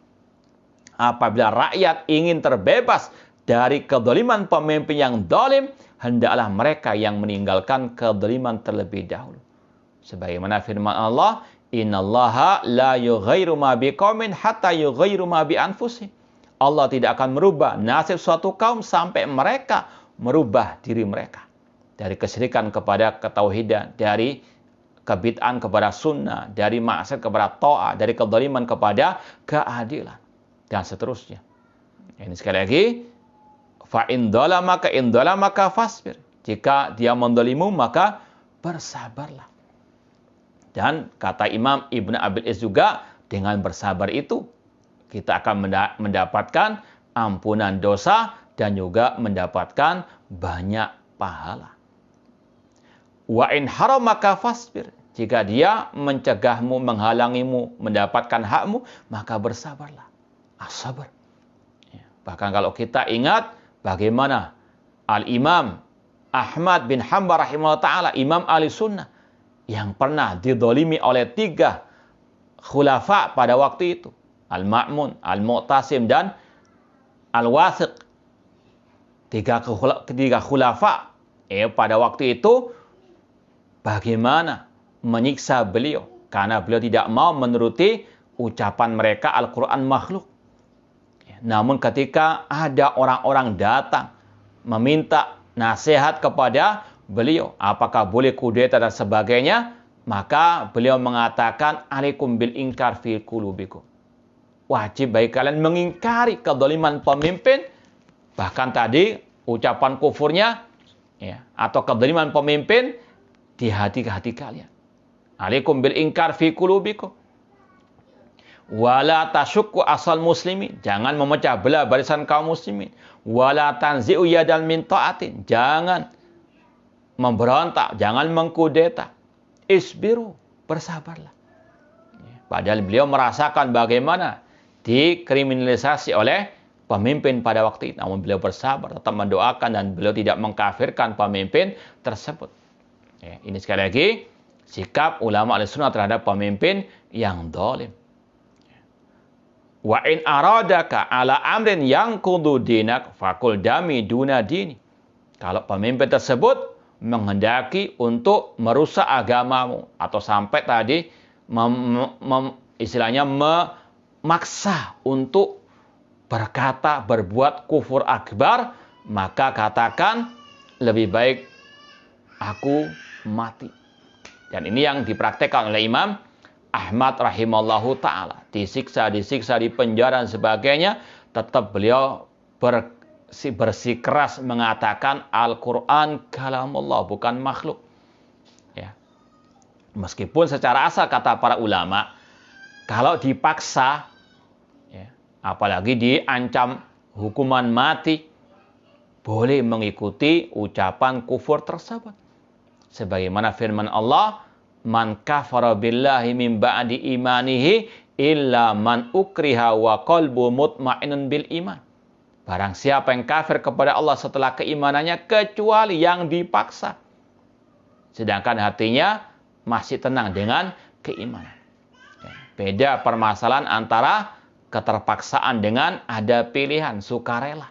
Apabila rakyat ingin terbebas dari kedoliman pemimpin yang dolim, hendaklah mereka yang meninggalkan kedoliman terlebih dahulu. Sebagaimana firman Allah, innallaha la yughayyiru ma biqaumin hatta yughayyiru ma bi anfusihim. Allah tidak akan merubah nasib suatu kaum sampai mereka merubah diri mereka. Dari kesyirikan kepada ketauhidan, dari kebid'an kepada sunnah, dari maksiat kepada ta'ah, dari kedzaliman kepada keadilan, dan seterusnya. Ini sekali lagi, fa in dhalamaka fasbir. Jika dia mendolimu maka bersabarlah. Dan kata Imam Ibnu Abil Is juga, dengan bersabar itu kita akan mendapatkan ampunan dosa dan juga mendapatkan banyak pahala. Wa in haramaka fasbir. Jika dia mencegahmu, menghalangimu, mendapatkan hakmu, maka bersabarlah. As-sabar. Ya. Bahkan kalau kita ingat bagaimana Al-Imam Ahmad bin Hanbal rahimahullah ta'ala, Imam Ahli Sunnah, yang pernah didolimi oleh 3 khulafa pada waktu itu. Al-Ma'mun, Al-Mu'tasim, dan Al-Wathiq. 3 khulafa. Pada waktu itu, bagaimana menyiksa beliau karena beliau tidak mau menuruti ucapan mereka Al-Quran makhluk. Namun ketika ada orang-orang datang meminta nasihat kepada beliau, apakah boleh kudeta dan sebagainya, maka beliau mengatakan, alaikum bil inkar fi qulubikum. Wajib bagi kalian mengingkari kezaliman pemimpin, bahkan tadi ucapan kufurnya atau kezaliman pemimpin di hati-hati kalian. Alaikum bil inkar fi qulubikum. Wala tasyukku asal muslimin. Jangan memecah belah barisan kaum muslimin. Wala tanzi'u yadan min ta'atin. Jangan memberontak, jangan mengkudeta. Isbiru, bersabarlah. Padahal beliau merasakan bagaimana dikriminalisasi oleh pemimpin pada waktu itu. Namun beliau bersabar, tetap mendoakan, dan beliau tidak mengkafirkan pemimpin tersebut. Ini sekali lagi sikap ulama Ahlussunnah terhadap pemimpin yang zalim. Wa in aradaka ala amrin yanqudu dinak faqul dami duna dini. Kalau pemimpin tersebut menghendaki untuk merusak agamamu atau sampai tadi istilahnya memaksa untuk berkata, berbuat kufur akbar, maka katakan lebih baik aku mati. Dan ini yang dipraktekkan oleh Imam Ahmad rahimallahu ta'ala. Disiksa, di penjara dan sebagainya, tetap beliau bersikeras mengatakan Al-Quran kalamullah, bukan makhluk. Ya. Meskipun secara asal kata para ulama, kalau dipaksa, apalagi diancam hukuman mati, boleh mengikuti ucapan kufur tersebut. Sebagaimana firman Allah, man kafara billahi min ba'di imanihi illa man ukriha wa qalbu mutmainnun bil iman. Barang siapa yang kafir kepada Allah setelah keimanannya kecuali yang dipaksa, sedangkan hatinya masih tenang dengan keimanan. Beda permasalahan antara keterpaksaan dengan ada pilihan sukarela.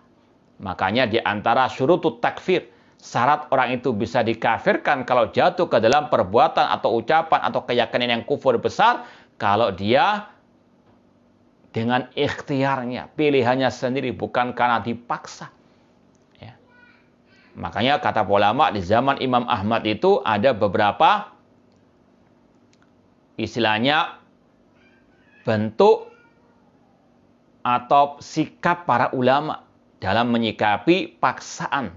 Makanya di antara syurutut takfir, syarat orang itu bisa dikafirkan kalau jatuh ke dalam perbuatan atau ucapan atau keyakinan yang kufur besar, kalau dia dengan ikhtiarnya, pilihannya sendiri, bukan karena dipaksa. Ya. Makanya kata ulama di zaman Imam Ahmad itu ada beberapa istilahnya bentuk atau sikap para ulama dalam menyikapi paksaan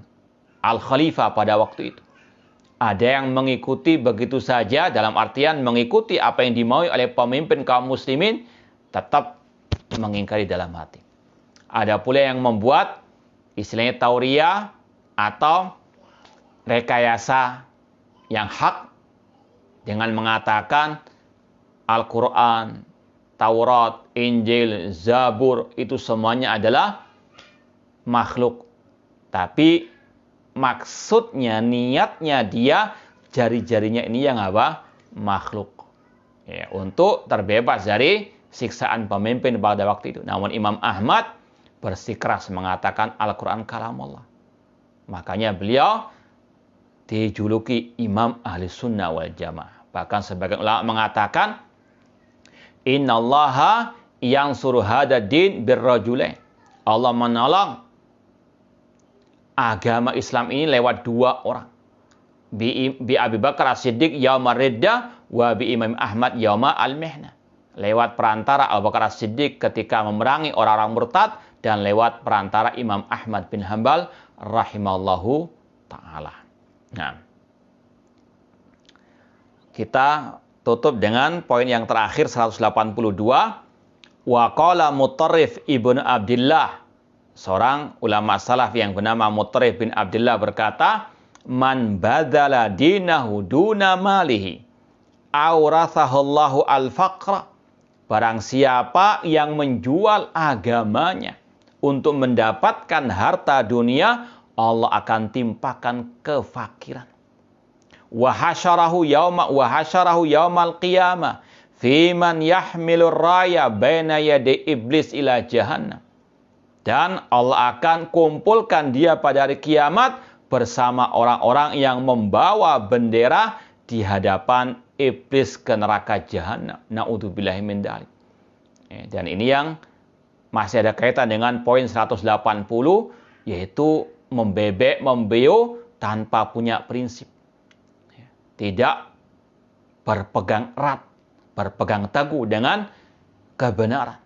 Al-Khalifah pada waktu itu. Ada yang mengikuti begitu saja, dalam artian mengikuti apa yang dimaui oleh pemimpin kaum muslimin, tetap mengingkari dalam hati. Ada pula yang membuat istilahnya tauriyah atau rekayasa yang hak dengan mengatakan Al-Quran, Taurat, Injil, Zabur itu semuanya adalah makhluk. Tapi maksudnya, niatnya dia, jari-jarinya ini yang apa? Makhluk. Ya, untuk terbebas dari siksaan pemimpin pada waktu itu. Namun Imam Ahmad bersikeras mengatakan Al-Quran kalamullah. Makanya beliau dijuluki Imam Ahli Sunnah wal Jamaah. Bahkan sebagian ulama mengatakan innallaha yansuru hada din birrajulain. Allah menolong agama Islam ini lewat 2 orang. Bi Abi Bakar As-Siddiq yaumar riddah wa bi Imam Ahmad yauma al-mihna. Lewat perantara Abu Bakar As-Siddiq ketika memerangi orang-orang murtad, dan lewat perantara Imam Ahmad bin Hanbal rahimallahu ta'ala. Nah, kita tutup dengan poin yang terakhir 182. Wa qala Mutarrif ibnu Abdillah, seorang ulama salaf yang bernama Mutarrif bin Abdillah berkata, man badala dinahu duna malihi aurathahullahu al-faqra. Barang siapa yang menjual agamanya untuk mendapatkan harta dunia, Allah akan timpakan kefakiran. Wa hasyarahu yaumal qiyamah fi man yahmilur raya baina yaday iblis ila jahannam. Dan Allah akan kumpulkan dia pada hari kiamat bersama orang-orang yang membawa bendera di hadapan iblis ke neraka jahanam. Na'udzubillahi min dzalik. Dan ini yang masih ada kaitan dengan poin 180, yaitu membebek, membeo tanpa punya prinsip. Tidak berpegang erat, berpegang teguh dengan kebenaran.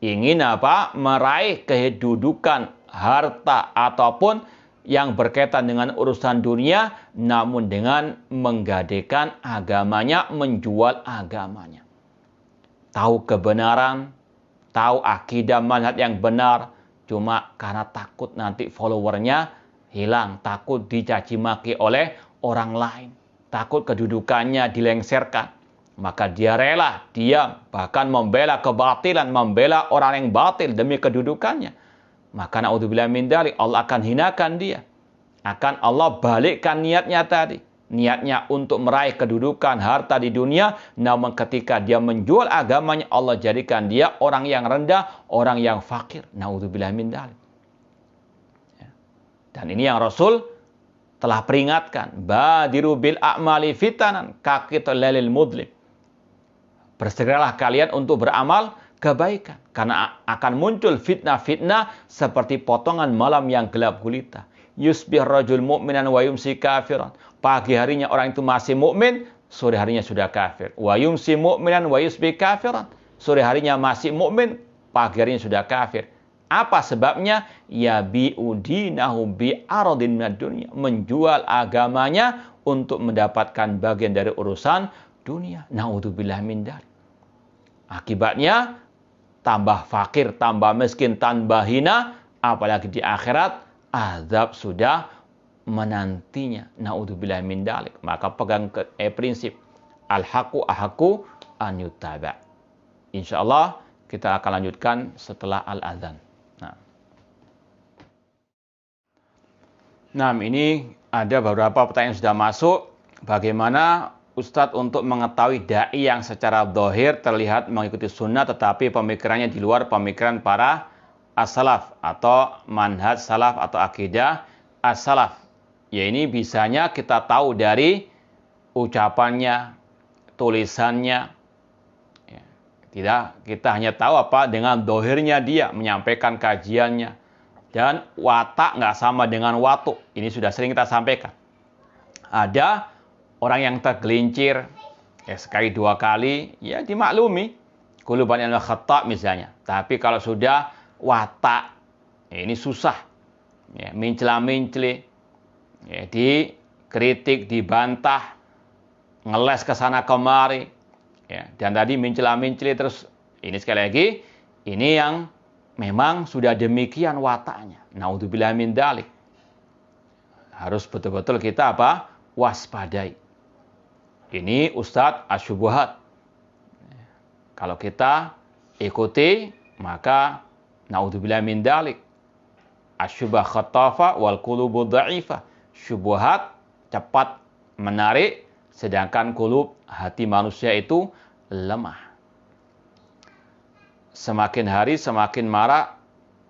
Ingin apa? Meraih kedudukan, harta, ataupun yang berkaitan dengan urusan dunia, namun dengan menggadekan agamanya, menjual agamanya. Tahu kebenaran, tahu akidah manhaj yang benar, cuma karena takut nanti followernya hilang, takut dicaci maki oleh orang lain, takut kedudukannya dilengserkan. Maka dia rela, dia bahkan membela kebatilan, membela orang yang batil demi kedudukannya. Maka na'udzubillah min dzalik, Allah akan hinakan dia. Akan Allah balikkan niatnya tadi. Niatnya untuk meraih kedudukan, harta di dunia. Namun ketika dia menjual agamanya, Allah jadikan dia orang yang rendah, orang yang fakir. Na'udzubillah min dzalik. Dan ini yang Rasul telah peringatkan. Badiru bil a'mali fitanan kaqitul lailil mudlim. Bersegeralah kalian untuk beramal kebaikan. Karena akan muncul fitnah-fitnah seperti potongan malam yang gelap gulita. Yusbih rajul mu'minan wa yumsi kafiran. Pagi harinya orang itu masih mukmin, sore harinya sudah kafir. Wa yumsi mu'minan wa yusbih kafiran. Sore harinya masih mukmin, pagi harinya sudah kafir. Apa sebabnya? Ya bi'udinahu bi'aradin minad dunya. Menjual agamanya untuk mendapatkan bagian dari urusan dunia. Na'udzubillah min dzalik. Akibatnya tambah fakir, tambah miskin, tambah hina, apalagi di akhirat azab sudah menantinya. Na'udzubillah min dzalik. Maka pegang prinsip al-haqqu ahaqqu an yuttaba. Insyaallah kita akan lanjutkan setelah al-adzan. Nah, ini ada beberapa pertanyaan yang sudah masuk. Bagaimana Ustadz untuk mengetahui da'i yang secara zahir terlihat mengikuti sunnah tetapi pemikirannya di luar pemikiran para as-salaf atau manhaj salaf atau akidah as-salaf? Ya, ini bisanya kita tahu dari ucapannya, tulisannya. Ya, tidak, kita hanya tahu apa dengan zahirnya dia menyampaikan kajiannya. Dan watak nggak sama dengan watu. Ini sudah sering kita sampaikan. Ada orang yang tergelincir sekali dua kali, ya dimaklumi. Quluban al-khata' misalnya. Tapi kalau sudah watak, ini susah. Ya, mencela-mencela, ya, dikritik, dibantah, ngeles ke sana kemari. Ya, dan tadi mencela-mencela terus. Ini sekali lagi, ini yang memang sudah demikian wataknya. Naudzubillah min dzalik. Harus betul-betul kita apa? Waspadai. Ini Ustadz Asyubuhat. Kalau kita ikuti, maka naudzubillah min dzalik. Asyubah khatafa wal qulubu dha'ifa. Syubhat cepat menarik, sedangkan kulub hati manusia itu lemah. Semakin hari semakin marak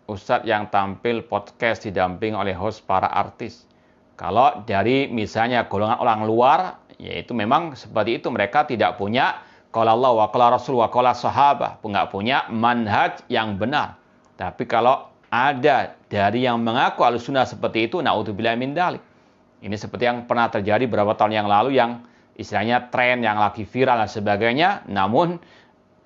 Ustadz yang tampil podcast didamping oleh host para artis. Kalau dari misalnya golongan orang luar, yaitu memang seperti itu, mereka tidak punya qala Allah wa qala Rasul wa qala sahabah, nggak punya manhaj yang benar. Tapi kalau ada dari yang mengaku Ahlussunnah seperti itu, naudzubillah min dzalik. Ini seperti yang pernah terjadi beberapa tahun yang lalu, yang istilahnya tren yang lagi viral dan sebagainya. Namun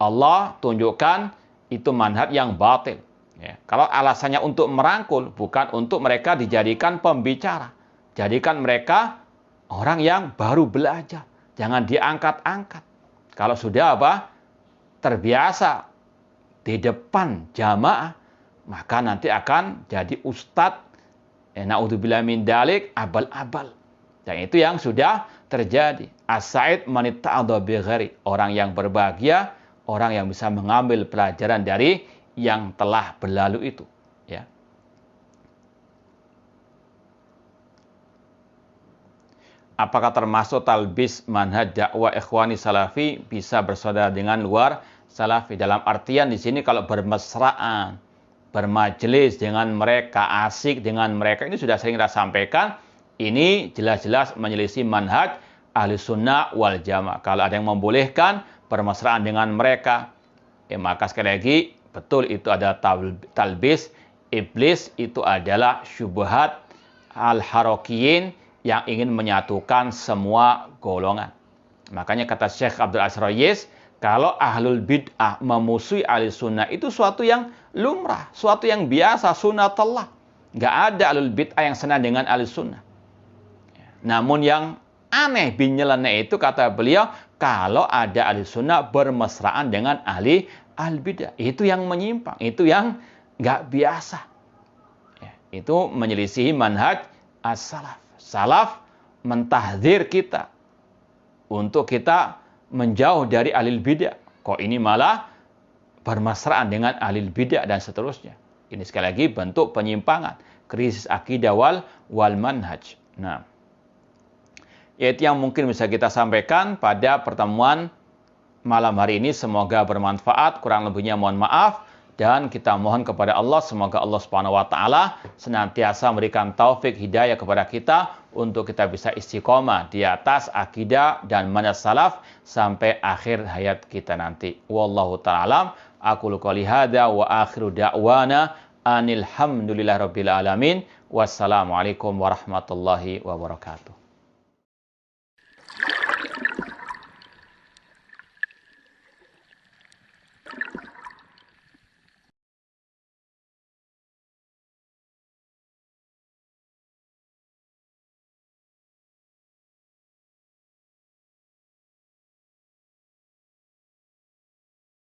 Allah tunjukkan itu manhaj yang batil. Ya, kalau alasannya untuk merangkul, bukan untuk mereka dijadikan pembicara. Jadikan mereka orang yang baru belajar. Jangan diangkat-angkat. Kalau sudah terbiasa di depan jamaah, maka nanti akan jadi ustadz, naudzubillah min dzalik, abal-abal. Dan itu yang sudah terjadi. As-sa'id man itta'adha bi ghairi. Orang yang berbahagia, orang yang bisa mengambil pelajaran dari yang telah berlalu itu, ya. Apakah termasuk talbis manhaj dakwah ikhwani salafi bisa bersaudara dengan luar salafi? Dalam artian di sini kalau bermesraan, bermajelis dengan mereka, asik dengan mereka, ini sudah sering kita sampaikan, ini jelas-jelas menyelisih manhaj ahli sunnah wal jamaah. Kalau ada yang membolehkan bermesraan dengan mereka, maka sekali lagi, betul itu adalah talbis. Iblis itu adalah syubhat al-harokiyin yang ingin menyatukan semua golongan. Makanya kata Syekh Abdul Aziz Rayis, kalau ahlul bid'ah memusuhi ahli sunnah itu suatu yang lumrah, suatu yang biasa, sunnatullah. Nggak ada ahlul bid'ah yang senang dengan ahli sunnah. Namun yang aneh bin nyeleneh itu kata beliau, kalau ada ahli sunnah bermesraan dengan ahli al-bidah. Itu yang menyimpang, itu yang nggak biasa. Ya, itu menyelisihi manhaj as-salaf. Salaf mentahdzir kita untuk kita menjauh dari ahli bidah. Kok ini malah bermesraan dengan ahli bidah dan seterusnya. Ini sekali lagi bentuk penyimpangan, krisis akidah wal manhaj. Nah, yaitu yang mungkin bisa kita sampaikan pada pertemuan malam hari ini. Semoga bermanfaat, kurang lebihnya mohon maaf, dan kita mohon kepada Allah, semoga Allah Subhanahu wa taala senantiasa memberikan taufik hidayah kepada kita untuk kita bisa istiqomah di atas akidah dan manhaj salaf sampai akhir hayat kita nanti. Wallahu ta'ala, aqulu qouli hadza wa akhiru da'wana anil hamdulillahirabbil alamin. Wassalamualaikum warahmatullahi wabarakatuh.